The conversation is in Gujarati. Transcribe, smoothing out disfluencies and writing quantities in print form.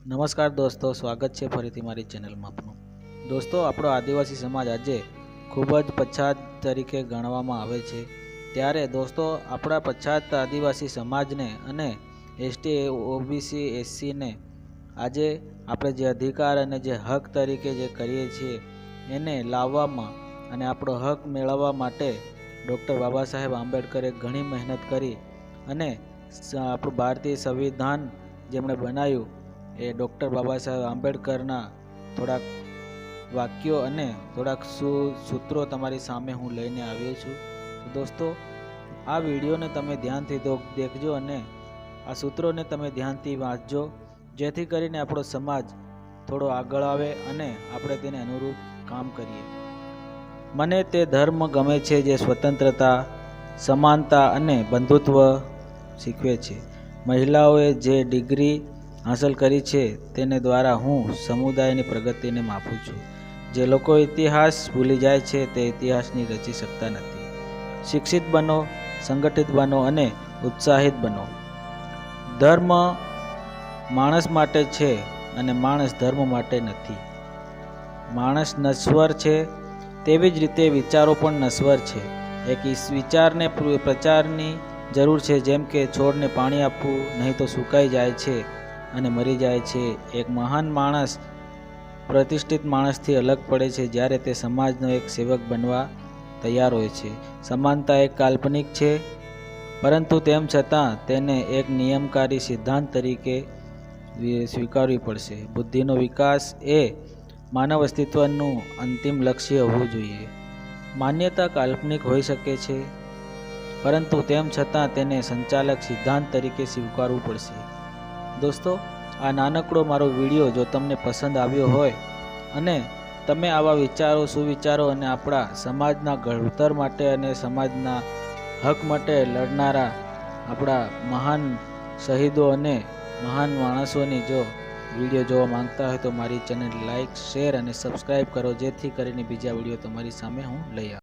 નમસ્કાર દોસ્તો, સ્વાગત છે ફરીથી મારી ચેનલમાં આપનું। દોસ્તો, આપણો આદિવાસી સમાજ આજે ખૂબ જ પછાત તરીકે ગણવામાં આવે છે। ત્યારે દોસ્તો, આપણા પછાત આદિવાસી સમાજને અને એસટી ઓબીસી એસસીને આજે આપણે જે અધિકાર અને જે હક તરીકે જે કરીએ છીએ એને લાવવામાં અને આપણો હક મેળવવા માટે ડૉક્ટર બાબા સાહેબ આંબેડકરે ઘણી મહેનત કરી અને આપણું ભારતીય સંવિધાન જેમણે બનાવ્યું એ ડૉક્ટર બાબા સાહેબ આંબેડકરના થોડાક વાક્યો અને થોડાક સૂત્રો તમારી સામે હું લઈને આવ્યો છું। તો દોસ્તો, આ વિડીયોને તમે ધ્યાનથી દેખજો અને આ સૂત્રોને તમે ધ્યાનથી વાંચજો, જેથી કરીને આપણો સમાજ થોડો આગળ આવે અને આપણે તેને અનુરૂપ કામ કરીએ। મને તે ધર્મ ગમે છે જે સ્વતંત્રતા, સમાનતા અને બંધુત્વ શીખવે છે। મહિલાઓએ જે ડિગ્રી હાંસલ કરી છે તેને દ્વારા હું સમુદાયની પ્રગતિને માપું છું। જે લોકો ઇતિહાસ ભૂલી જાય છે તે ઇતિહાસની રચી શકતા નથી। શિક્ષિત બનો, સંગઠિત બનો અને ઉત્સાહિત બનો। ધર્મ માણસ માટે છે અને માણસ ધર્મ માટે નથી। માણસ નશ્વર છે, તેવી જ રીતે વિચારો પણ નશ્વર છે। એક વિચારને પ્રચારની જરૂર છે, જેમ કે છોડને પાણી આપવું, નહીં તો સુકાઈ જાય છે અને મરી જાય છે। એક મહાન માણસ પ્રતિષ્ઠિત માણસથી અલગ પડે છે જ્યારે તે સમાજનો એક સેવક બનવા તૈયાર હોય છે। સમાનતા એક કાલ્પનિક છે, પરંતુ તેમ છતાં તેને એક નિયમકારી સિદ્ધાંત તરીકે સ્વીકારવી પડશે। બુદ્ધિનો વિકાસ એ માનવ અસ્તિત્વનું અંતિમ લક્ષ્ય હોવું જોઈએ। માન્યતા કાલ્પનિક હોઈ શકે છે, પરંતુ તેમ છતાં તેને સંચાલક સિદ્ધાંત તરીકે સ્વીકારવું પડશે। દોસ્તો, આ નાનકડો મારો વિડીયો જો તમને પસંદ આવ્યો હોય અને તમે આવા વિચારો, સુવિચારો અને આપણા સમાજના ઘડતર માટે અને સમાજના હક માટે લડનારા આપણા મહાન શહીદો અને મહાન માણસોની જો વિડીયો જોવા માંગતા હોય તો મારી ચેનલ લાઈક, શેર અને સબસ્ક્રાઈબ કરો, જેથી કરીને બીજા વિડીયો તમારી સામે હું લઈ આવું।